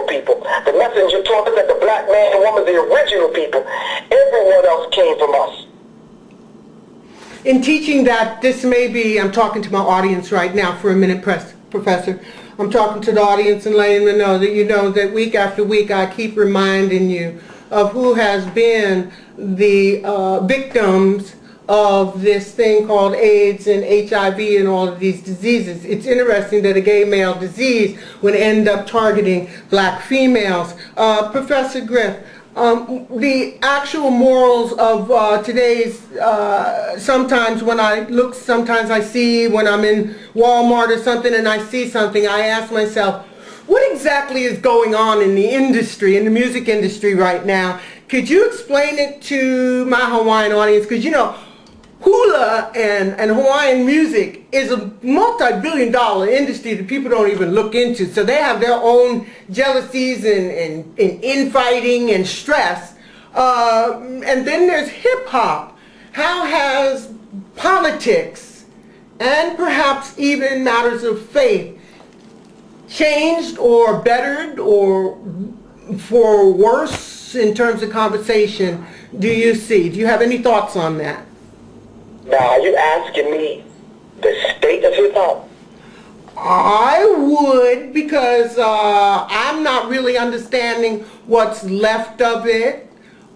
people. The messenger taught us that the black man and woman are the original people. Everyone else came from us. In teaching that, this may be, I'm talking to my audience right now for a minute, Professor. I'm talking to the audience and letting them know that you know that week after week I keep reminding you of who has been the victims of this thing called AIDS and HIV and all of these diseases. It's interesting that a gay male disease would end up targeting black females. Professor Griff, the actual morals of today's, sometimes when I look, sometimes I see when I'm in Walmart or something and I see something, I ask myself, what exactly is going on in the industry, in the music industry right now? Could you explain it to my Hawaiian audience? Because, you know, hula and Hawaiian music is a multi-billion-dollar industry that people don't even look into. So they have their own jealousies and infighting and stress. And then there's hip-hop. How has politics and perhaps even matters of faith changed or bettered or for worse in terms of conversation do you see? Do you have any thoughts on that? Now, are you asking me the state of hip-hop? I would, because I'm not really understanding what's left of it.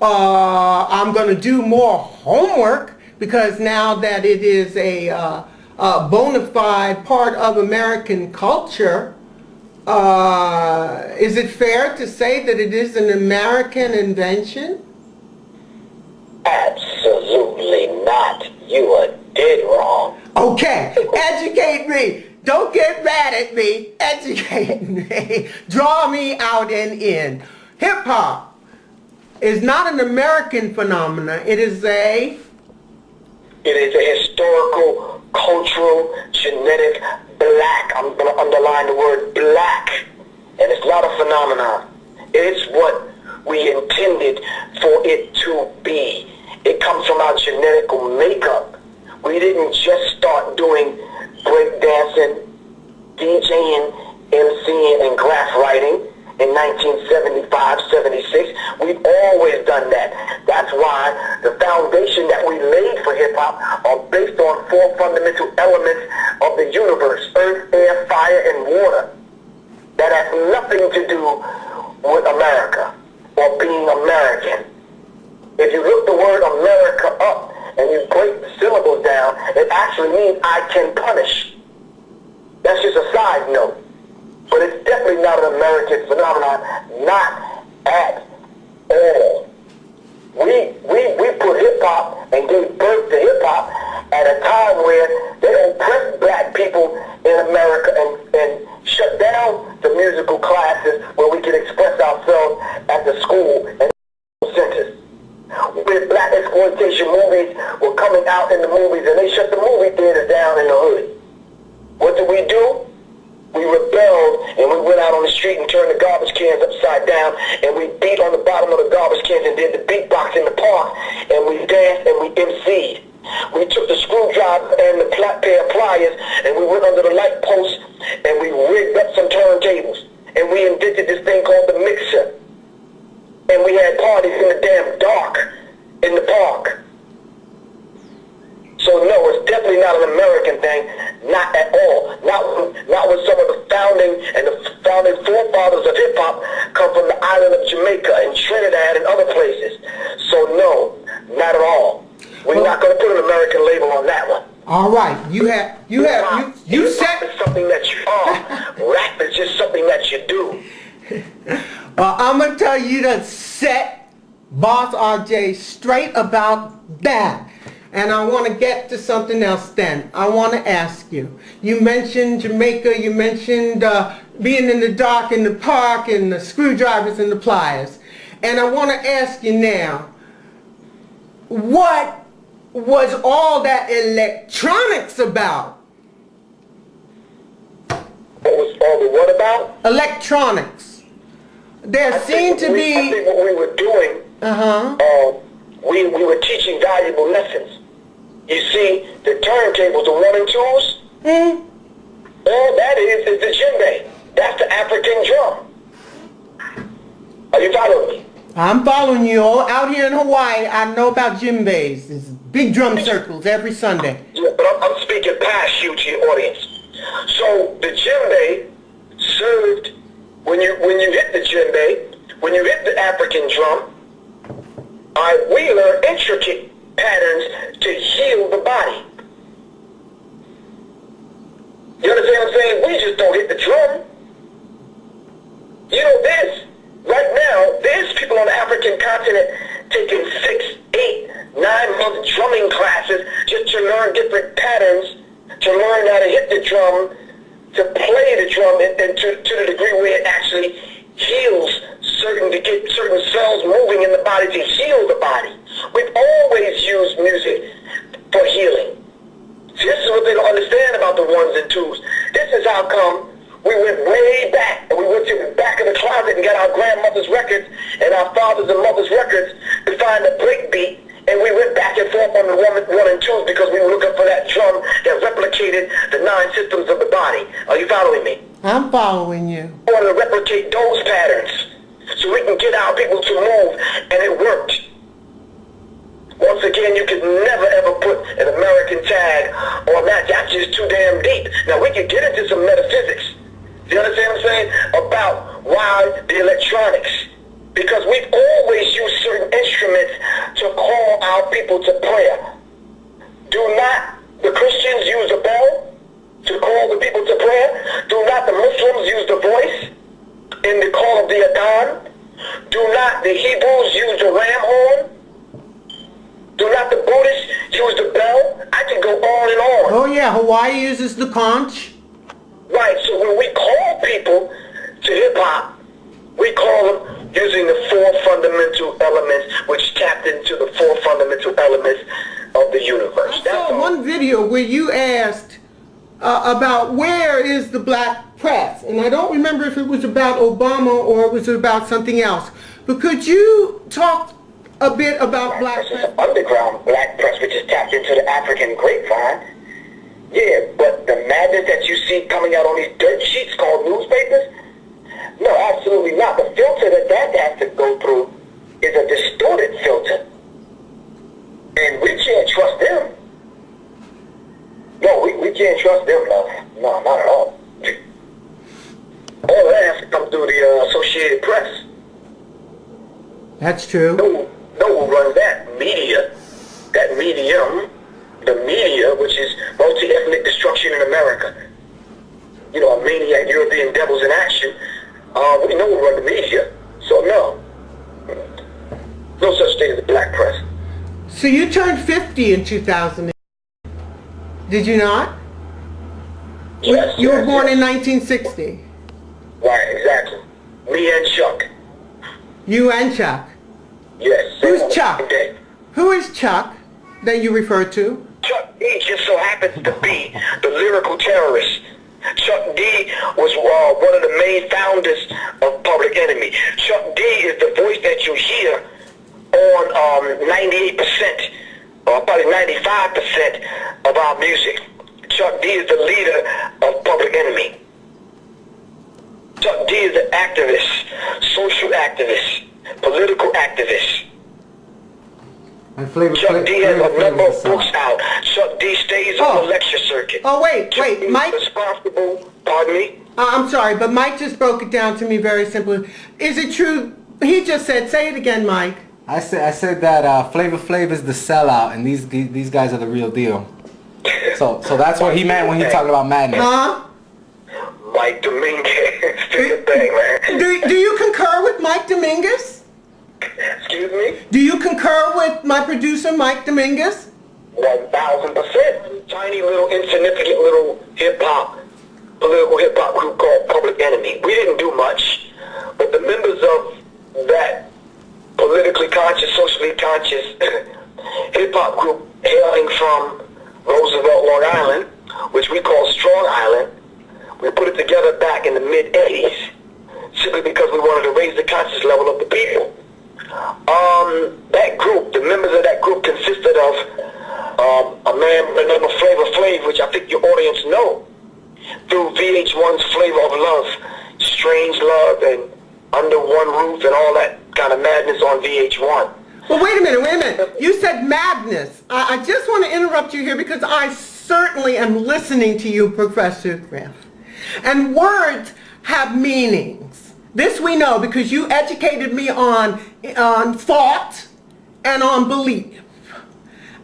I'm going to do more homework, because now that it is a bona fide part of American culture, is it fair to say that it is an American invention? Absolutely not. You are dead wrong. Okay, educate me. Don't get mad at me. Educate me. Draw me out and in. Hip-hop is not an American phenomenon. It is a historical, cultural, genetic, black. I'm going to underline the word black. And it's not a phenomenon. It's what we intended for it to be. It comes from our genetical makeup. We didn't just start doing breakdancing, DJing, MCing, and graph writing in 1975, 76. We've always done that. That's why the foundation that we laid for hip-hop are based on 4 fundamental elements of the universe: earth, air, fire, and water. That has nothing to do with America or being American. If you look the word America up and you break the syllables down, it actually means I can punish. That's just a side note. But it's definitely not an American phenomenon, not at all. We put hip-hop and gave birth to hip-hop at a time where they oppressed black people in America and shut down the musical classes where we could express ourselves at the school and centers. Where black exploitation movies were coming out in the movies, and they shut the movie theaters down in the hood. What did we do? We rebelled, and we went out on the street and turned the garbage cans upside down, and we beat on the bottom of the garbage cans and did the beatbox in the park, and we danced and we MC'd. We took the screwdriver and the pair of pliers, and we went under the light post, and we rigged up some turntables, and we invented this thing called the mixer. And we had parties in the damn dark in the park. So no, it's definitely not an American thing, not at all. Not when some of the founding forefathers of hip hop come from the island of Jamaica and Trinidad and other places. So no, not at all. We're not going to put an American label on that one. All right, you said it's something that you are. Rap is just something that you do. Well, I'm going to tell you to set Boss RJ straight about that. And I want to get to something else then. I want to ask you. You mentioned Jamaica. You mentioned being in the dark in the park and the screwdrivers and the pliers. And I want to ask you now, what was all that electronics about? What was all the what about? Electronics. There seemed to be... I think what we were doing, we were teaching valuable lessons. You see, the turntables, the 1 and 2s, all that is the djembe. That's the African drum. you following me? I'm following you. Out here in Hawaii, I know about djembes. There's big drum circles every Sunday. Yeah, but I'm speaking past you to your audience. So the djembe served, when you hit the djembe, when you hit the African drum, we learn intricate patterns to heal the body. You understand what I'm saying? We just don't hit the drum. You know, right now, there's people on the African continent taking 6, 8, 9-month drumming classes just to learn different patterns, to learn how to hit the drum, to play the drum, and to the degree where it actually heals to get certain cells moving in the body to heal the body. We've always used music for healing. See, this is what they don't understand about the ones and twos. This is how come we went way back, and we went to the back of the closet and got our grandmother's records and our fathers and mothers' records to find the breakbeat, and we went back and forth on the one and twos because we were looking for that drum that replicated the 9 systems of the body. Are you following me? I'm following you. We wanted to replicate those patterns so we can get our people to move, and it worked. Once again, you could never ever put an American tag on that. That's just too damn deep. Now, we could get into some metaphysics. Do you understand what I'm saying? About why the electronics. Because we've always used certain instruments to call our people to prayer. Do not the Christians use a bell to call the people to prayer? Do not the Muslims use the voice in the call of the Adhan? Do not the Hebrews use the ram horn? Do not the Buddhists use the bell? I can go on and on. Oh yeah, Hawaii uses the conch. Right, so when we call people to hip-hop, we call them using the 4 fundamental elements, which tapped into the 4 fundamental elements of the universe. I saw one video where you asked about where is the black press, and I don't remember if it was about Obama or it was about something else. But could you talk a bit about black press? Is underground black press, which is tapped into the African grapevine. Yeah, but the madness that you see coming out on these dirt sheets called newspapers, no, absolutely not. The filter that has to go through is a distorted filter. And we can't trust them. No, we can't trust them, love. No, not at all. All that has to come through the Associated Press. That's true. No one runs that media, that medium, the media, which is multi-ethnic destruction in America. You know, a maniac European devils in action. We know who run the media, so no. No such thing as the black press. So you turned 50 in 2000. Did you not? Yes. You were born in 1960. Right, exactly. Me and Chuck. You and Chuck. Yes. Who's Chuck? Who is Chuck that you refer to? Chuck D just so happens to be the lyrical terrorist. Chuck D was one of the main founders of Public Enemy. Chuck D is the voice that you hear on 98%, or probably 95% of our music. Chuck D is the leader of Public Enemy. Chuck D is an activist, social activist, political activist. And Flavor Chuck D has a number of books out. Chuck D stays on the lecture circuit. Oh, wait, Mike. Responsible, pardon me? I'm sorry, but Mike just broke it down to me very simply. Is it true? He just said, say it again, Mike. I said that Flavor Flav is the sellout, and these guys are the real deal. So that's what he meant when he talked about madness. Huh? Mike Dominguez, do your thing, man. Do you concur with Mike Dominguez? Excuse me? Do you concur with my producer, Mike Dominguez? 1,000%. Tiny little insignificant little hip-hop, political hip-hop group called Public Enemy. We didn't do much, but the members of that politically conscious, socially conscious hip-hop group hailing from Roosevelt, Long Island, which we call Strong Island, we put it together back in the mid-'80s, simply because we wanted to raise the conscious level of the people. That group, the members of that group consisted of a man by the name of Flavor Flav, which I think your audience know, through VH1's Flavor of Love, Strange Love, and under one roof and all that kind of madness on VH1. Well, wait a minute. You said madness. I just want to interrupt you here because I certainly am listening to you, Professor Griff. And words have meanings. This we know because you educated me on thought and on belief.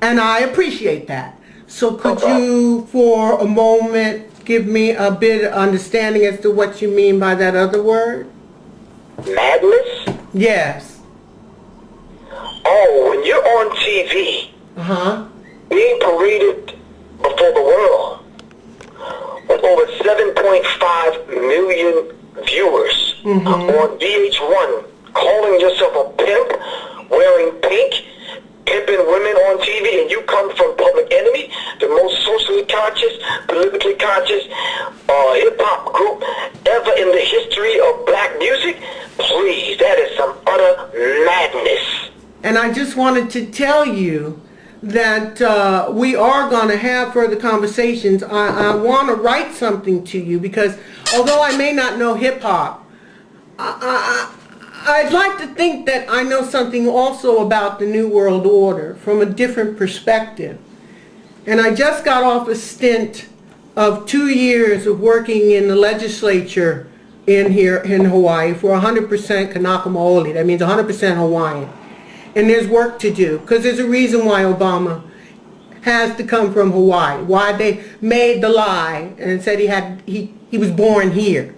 And I appreciate that. So could you, for a moment, give me a bit of understanding as to what you mean by that other word? Madness? Yes. Oh, when you're on TV, being paraded before the world with over 7.5 million viewers on VH1, calling yourself a pimp, wearing pink, pimping women on TV, and you come from Public Enemy, the most socially conscious, politically conscious hip-hop group ever in the history of black music. Please, that is some utter madness. And I just wanted to tell you that we are going to have further conversations. I want to write something to you because although I may not know hip-hop, I'd like to think that I know something also about the New World Order from a different perspective. And I just got off a stint of 2 years of working in the legislature in Hawaii for 100% Kanaka Maoli. That means 100% Hawaiian. And there's work to do because there's a reason why Obama has to come from Hawaii. Why they made the lie and said he was born here.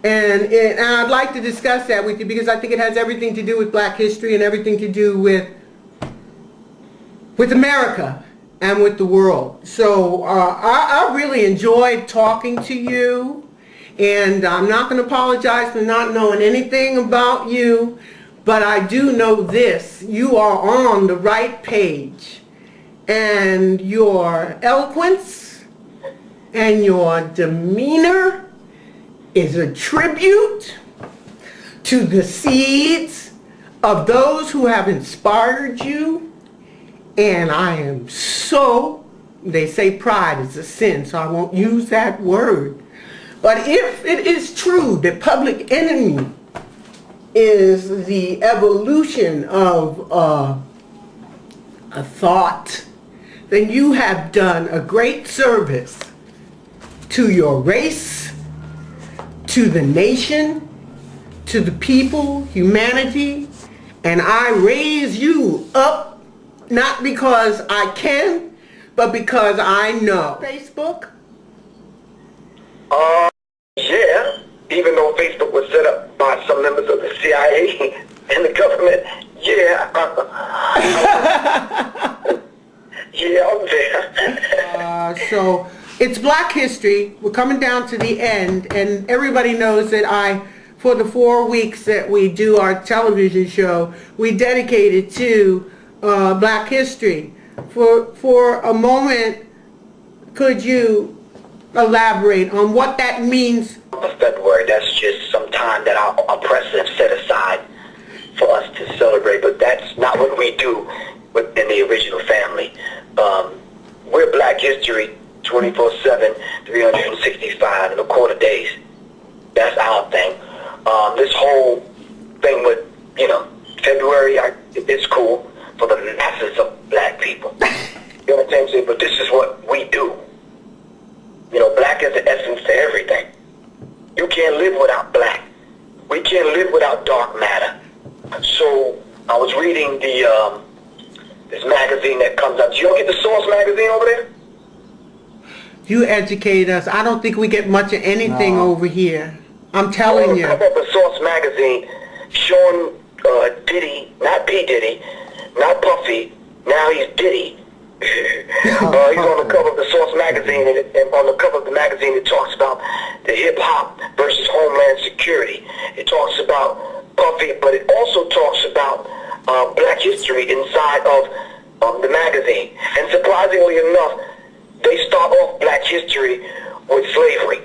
And I'd like to discuss that with you because I think it has everything to do with black history and everything to do with America and with the world. So I really enjoyed talking to you, and I'm not going to apologize for not knowing anything about you, but I do know this: you are on the right page, and your eloquence and your demeanor is a tribute to the seeds of those who have inspired you. And I am so, they say pride is a sin, so I won't use that word. But if it is true that Public Enemy is the evolution of a thought, then you have done a great service to your race, to the nation, to the people, humanity, and I raise you up not because I can, but because I know. Facebook? Yeah, even though Facebook was set up by some members of the CIA and the government, yeah. Yeah, I'm there. So it's Black History. We're coming down to the end, and everybody knows that for the 4 weeks that we do our television show, we dedicate it to Black History. For a moment, could you elaborate on what that means? February, that's just some time that our oppressors set aside for us to celebrate, but that's not what we do within the original family. We're Black History 24/7, 365 and a quarter days. That's our thing. This whole thing with, February, it's cool for the masses of black people. You know what I'm saying? But this is what we do. Black is the essence to everything. You can't live without black. We can't live without dark matter. So I was reading this magazine that comes out. Do you get the Source magazine over there? You educate us. I don't think we get much of anything over here. I'm telling you. Cover up a Source magazine showing Diddy, not P. Diddy, not Puffy, now he's Diddy. He's on the cover of the Source magazine, and on the cover of the magazine it talks about the hip-hop versus Homeland Security. It talks about Puffy, but it also talks about black history inside of the magazine. And surprisingly enough, they start off black history with slavery.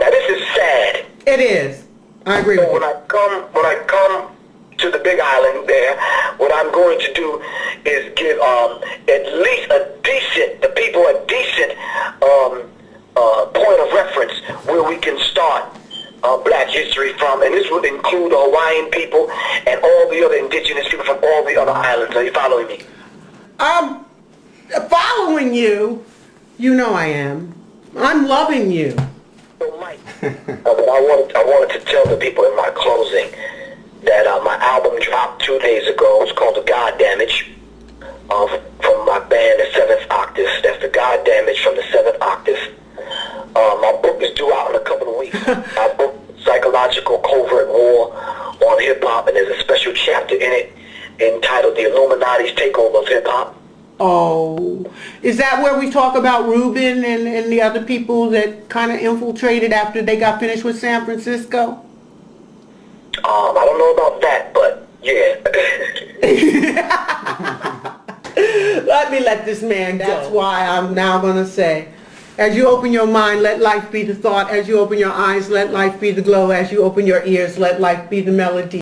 Now this is sad. It is. I agree with you. When I come to the Big Island there, what I'm going to do is give at least the people a decent point of reference where we can start black history from, and this would include the Hawaiian people and all the other indigenous people from all the other islands. Are you following me? Following you. You know I am. I'm loving you. So, Mike, I wanted to tell the people in my closing that my album dropped 2 days ago. It's called The God Damage, from my band, The Seventh Octave. That's The God Damage from The Seventh Octave. My book is due out in a couple of weeks. My book, Psychological Covert War on Hip Hop, and there's a special chapter in it entitled The Illuminati's Takeover of Hip Hop. Oh, is that where we talk about Rubin and the other people that kind of infiltrated after they got finished with San Francisco? I don't know about that, but yeah. Let me let this man go. That's why I'm now going to say, as you open your mind, let life be the thought. As you open your eyes, let life be the glow. As you open your ears, let life be the melody.